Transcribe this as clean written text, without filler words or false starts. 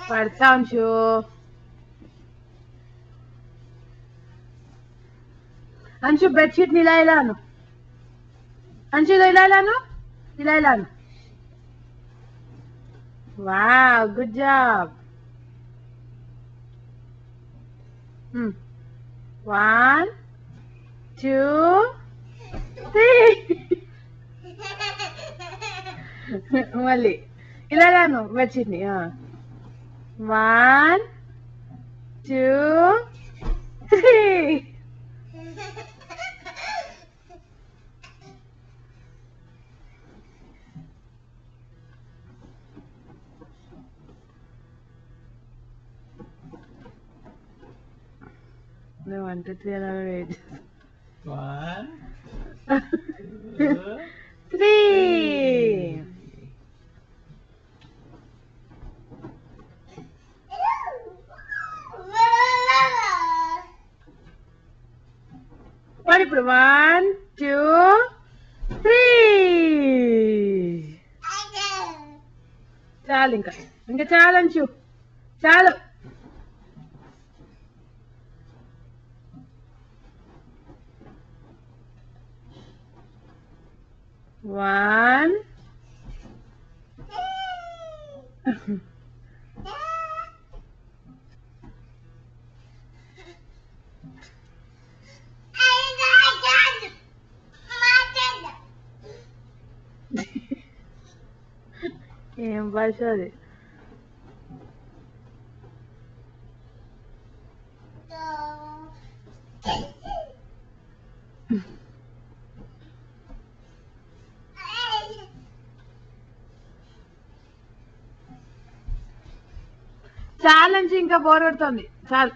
పడతా అంశు. అంశు బెడ్షీట్ ఇలా ఇలాను. అంశు ఇలా ఇలాను. ఇలా ఇలాను. Wow, good job. 1 2 3. మళ్ళీ ఇలా ఇలాను బెడ్షీట్ని. 1 2 3. No, 1 2 3 and wait. 1 2 3. What ఇప్పుడు 1 2 3. చాలు, ఇంకా చాలు అంచు, చాలు. 1 ఏం భాష అది? చాలా నుంచి ఇంకా బోర్ కొడుతుంది, చాలు.